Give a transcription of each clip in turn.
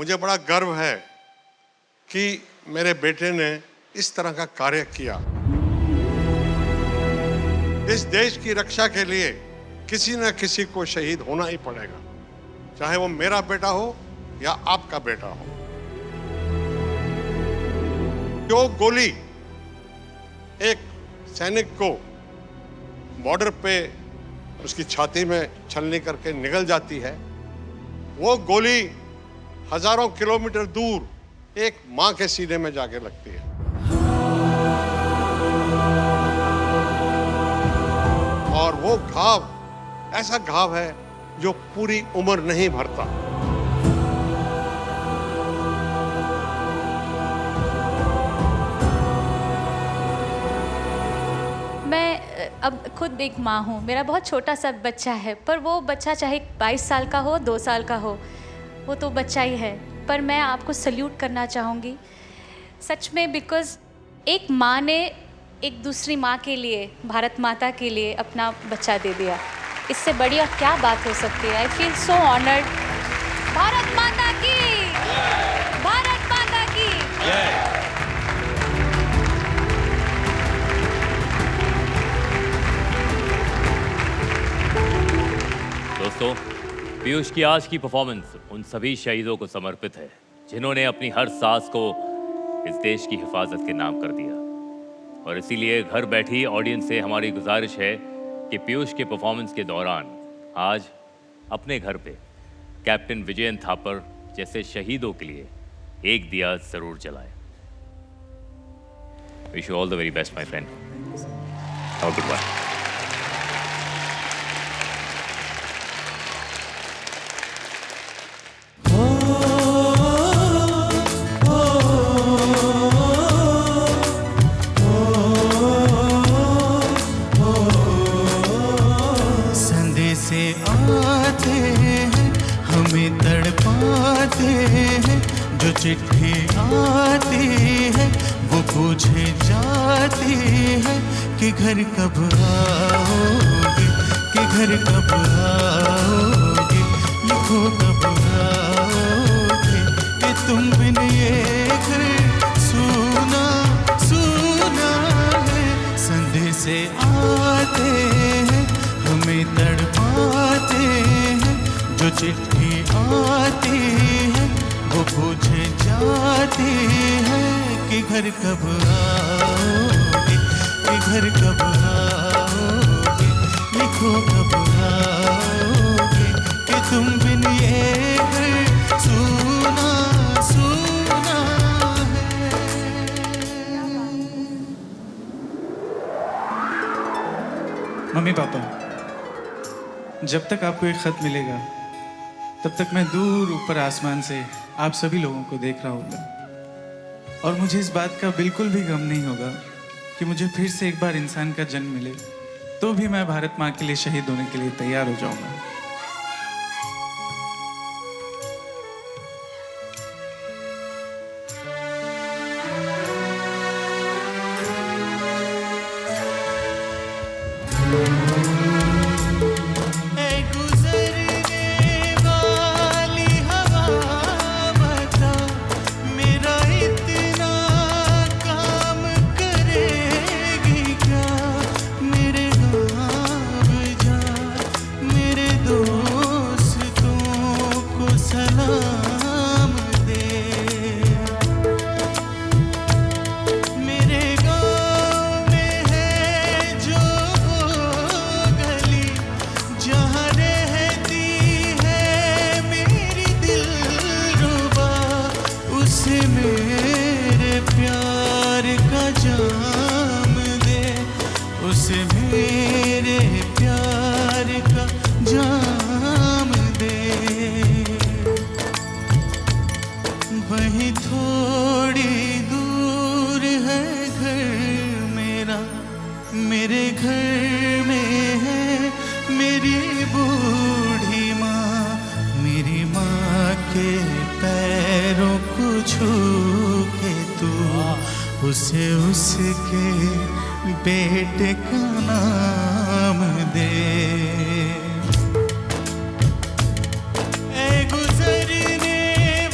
मुझे बड़ा गर्व है कि मेरे बेटे ने इस तरह का कार्य किया। इस देश की रक्षा के लिए किसी न किसी को शहीद होना ही पड़ेगा, चाहे वो मेरा बेटा हो या आपका बेटा हो। जो गोली एक सैनिक को बॉर्डर पे उसकी छाती में छलनी करके निकल जाती है, वो गोली हजारों किलोमीटर दूर एक मां के सीने में जाके लगती है। और वो घाव ऐसा घाव है जो पूरी उम्र नहीं भरता। मैं अब खुद एक माँ हूँ, मेरा बहुत छोटा सा बच्चा है, पर वो बच्चा चाहे 22 साल का हो, 2 साल का हो, वो तो बच्चा ही है। पर मैं आपको सल्यूट करना चाहूँगी सच में, बिकॉज़ एक माँ ने एक दूसरी माँ के लिए, भारत माता के लिए अपना बच्चा दे दिया। इससे बड़ी और क्या बात हो सकती है। I feel so honoured. Bharat Mata की, भारत माता की। दोस्तों, पीयूष की आज की परफॉर्मेंस उन सभी शहीदों को समर्पित है जिन्होंने अपनी हर सांस को इस देश की हिफाजत के नाम कर दिया। और इसीलिए घर बैठी ऑडियंस से हमारी गुजारिश है कि पीयूष के परफॉर्मेंस के दौरान आज अपने घर पे कैप्टन विजयन थापर जैसे शहीदों के लिए एक दिया जरूर जलाएं। Wish you all the very best my friend. Have a good one. आते हैं हमें तड़पाते हैं, जो चिट्ठी आती है वो पूछे जाती है कि घर कब आओगे, कि घर कब आओगे, लिखो कब आओगे, कि तुम बिन ये घर सुना सुना है। संदेश आते हैं हमें तड़पाते हैं, जो चिट्ठी आती है वो पूछे जाती है कि घर कब आओगे, कि घर कब आओगे, लिखो कब आओगे, कि तुम बिन ये घर सुना सुना है। मम्मी पापा, जब तक आपको एक खत मिलेगा तब तक मैं दूर ऊपर आसमान से आप सभी लोगों को देख रहा होगा, और मुझे इस बात का बिल्कुल भी गम नहीं होगा कि मुझे फिर से एक बार इंसान का जन्म मिले, तो भी मैं भारत माँ के लिए शहीद होने के लिए तैयार हो जाऊंगा। वहीं थोड़ी दूर है घर मेरा, मेरे घर में है मेरी बूढ़ी माँ, मेरी माँ के पैरों को छू के तू उसे उसके बेटे का नाम दे। गुजरने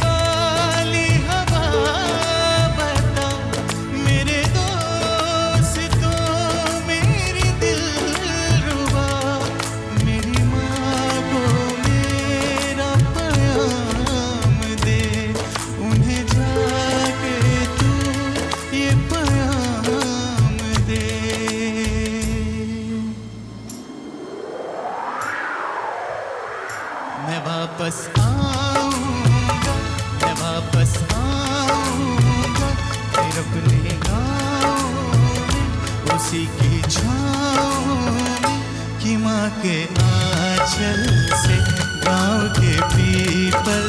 वाले मैं वापस आऊंगा, मैं वापस आऊंगा फिर अपने गाँव में, उसी की छाँव में कि माँ के आंचल से, गाँव के पीपल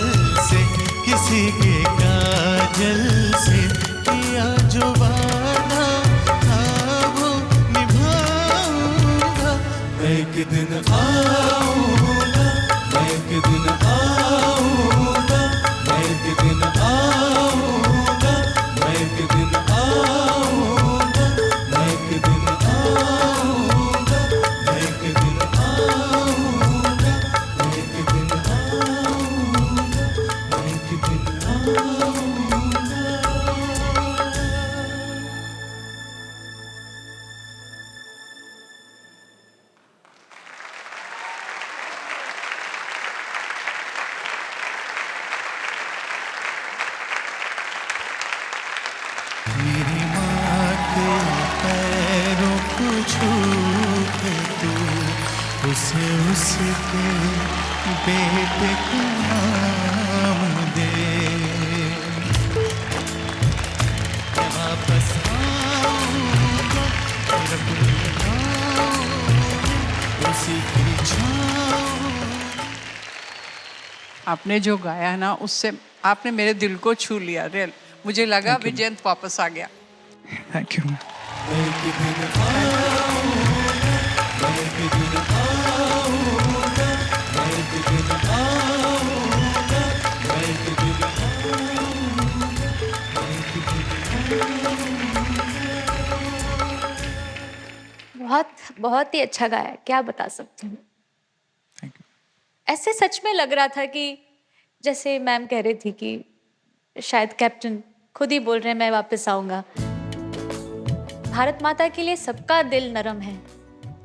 से, किसी के काजल से किया जो वादा था वो निभाऊंगा। मैं एक दिन आऊंगा, मैं एक दिन आऊंगा, मैं एक दिन आऊंगा, मैं एक दिन आऊंगा, मैं एक दिन आऊंगा, मैं एक दिन आऊंगा, मैं एक दिन आऊंगा, मैं एक दिन आऊंगा। मेरी माँ के पैरों को छू के तू उसे उसके बेटे को नाम दे। मैं वापस आऊंगा फिर अपने गाँव में, उसी की छाँव। आपने जो गाया ना उससे आपने मेरे दिल को छू लिया। रियल मुझे लगा विजयंत वापस आ गया। Thank you. मैं एक दिन आऊंगा, मैं एक दिन आऊंगा, मैं एक दिन आऊंगा, मैं एक दिन आऊंगा, मैं एक दिन बहुत बहुत ही अच्छा गाया, क्या बता सकती हूँ। Thank you. ऐसे सच में लग रहा था कि जैसे मैम कह रही थी कि शायद कैप्टन खुद ही बोल रहे हैं मैं वापस आऊँगा। भारत माता के लिए सबका दिल नरम है,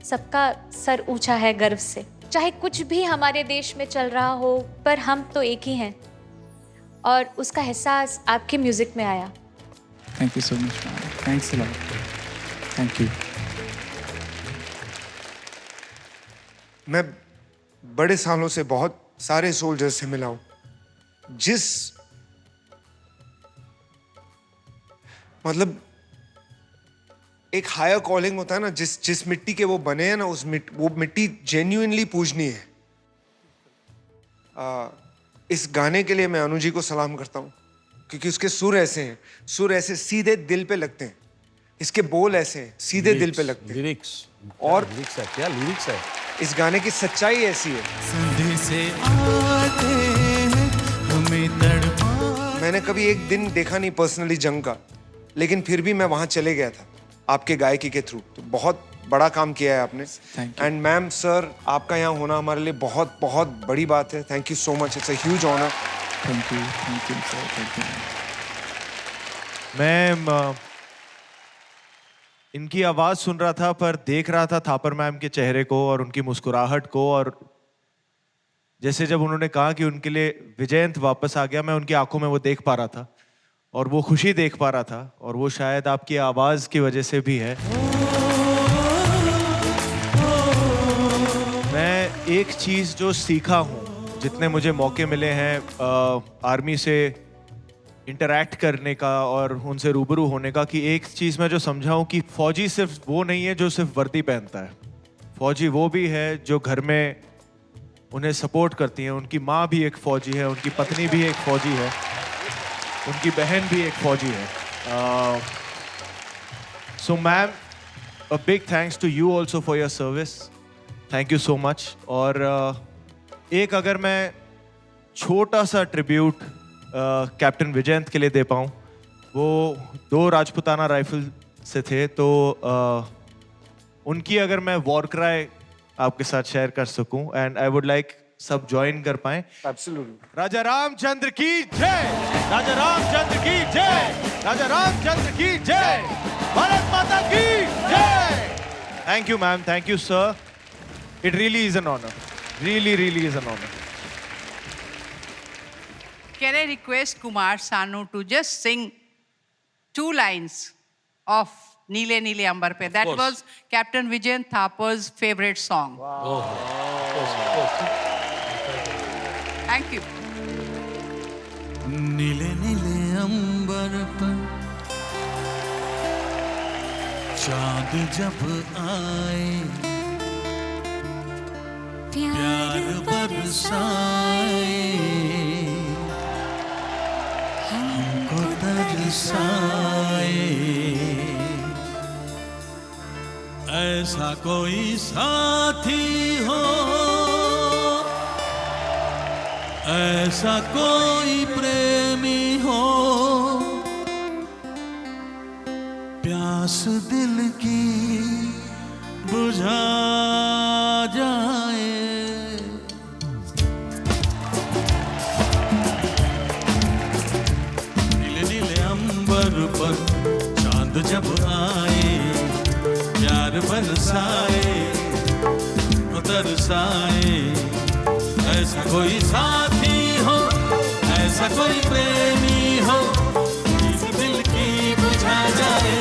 सबका सर ऊंचा है गर्व से। चाहे कुछ भी हमारे देश में चल रहा हो, पर हम तो एक ही हैं, और उसका एहसास आपके म्यूजिक में आया। Thank you so much ma'am, thanks a lot, thank you. मैं बड़े सालों से बहुत सारे सोल्जर्स से मिला हूं, जिस मतलब एक हायर कॉलिंग होता है ना, जिस मिट्टी के वो बने हैं ना, वो मिट्टी जेन्युइनली पूजनीय है। इस गाने के लिए मैं अनु जी को सलाम करता हूँ, क्योंकि उसके सुर ऐसे हैं, सुर ऐसे सीधे दिल पे लगते हैं, इसके बोल ऐसे हैं सीधे दिल पे लगते हैं। लिरिक्स और लिरिक्स है, क्या लिरिक्स है। इस गाने की सच्चाई ऐसी है। संधि से आते हैं हमें तड़पा। मैंने कभी एक दिन देखा नहीं पर्सनली जंग का, लेकिन फिर भी मैं वहां चले गया था आपके गायकी के थ्रू। तो बहुत बड़ा काम किया है आपने। Thank you. And ma'am sir, आपका यहाँ होना हमारे लिए बहुत बहुत बड़ी बात है। Thank you so much, it's a huge honour. Thank you sir, thank you. मैं इनकी आवाज सुन रहा था, पर देख रहा था थापर मैम के चेहरे को और उनकी मुस्कुराहट को, और जैसे जब उन्होंने कहा कि उनके लिए विजयंत वापस आ गया, मैं उनकी आंखों में वो देख पा रहा था और वो खुशी देख पा रहा था, और वो शायद आपकी आवाज की वजह से भी है। मैं एक चीज जो सीखा हूँ, जितने मुझे मौके मिले हैं आर्मी से इंटरैक्ट करने का और उनसे रूबरू होने का, कि एक चीज मैं जो समझा हूँ कि फौजी सिर्फ वो नहीं है जो सिर्फ वर्दी पहनता है। फौजी वो भी है जो घर में उन्हें सपोर्ट करती है। उनकी माँ भी एक फौजी है, उनकी पत्नी भी एक फौजी है, उनकी बहन भी एक फौजी है। So ma'am, a big thanks to you also for your service. Thank you so much. और एक अगर मैं छोटा सा ट्रिब्यूट कैप्टन विजयंत के लिए दे पाऊँ, वो 2 राजपुताना राइफल से थे, तो उनकी अगर मैं वॉर क्राई आपके साथ शेयर कर सकूं, एंड आई वुड लाइक सब ज्वाइन कर पाए। एब्सोल्युटली। राजा रामचंद्र की जय, राजा रामचंद्र की जय, राजा रामचंद्र की जय, भारत माता की जय। Thank you ma'am, thank you sir, it really is an honour, really is an honor. Can I request Kumar Sanu to just sing 2 lines of Neele Neele Ambar Pe? That was Captain Vijayant Thapar's favorite song. Thank you. नीले नीले अंबर पर चांद जब आए, प्यार बरसाए, हमको तरसाए, ऐसा कोई साथी हो, ऐसा कोई प्रेमी हो, प्यास दिल की बुझा जाए। नीले नीले अंबर पर चांद जब आए, प्यार बरसाए, तरसाए, ऐसा कोई साथी हो, ऐसा कोई प्रेमी हो, इस दिल की बुझा जाए।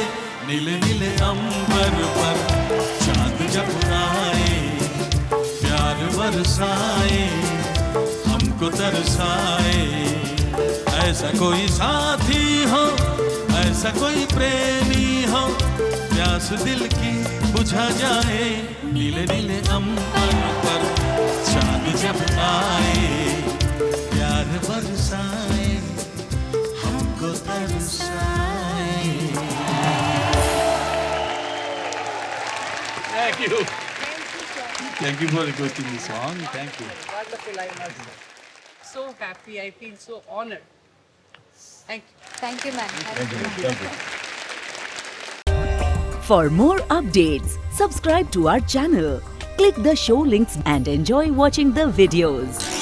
नीले नीले अंबर पर चांद जब आए, प्यार बरसाए, हमको तरसाए, ऐसा कोई साथी हो, ऐसा कोई प्रेमी हो, प्यास दिल की बुझा जाए। नीले नीले अंबर पर चांद जब आए, प्यार बरसाए, हमको तरसाए। Thank you. Thank you for requesting the song. Thank you. Wonderful. I was so happy. I feel so honored. Thank you. Thank you, ma'am. For more updates, subscribe to our channel, click the show links and enjoy watching the videos.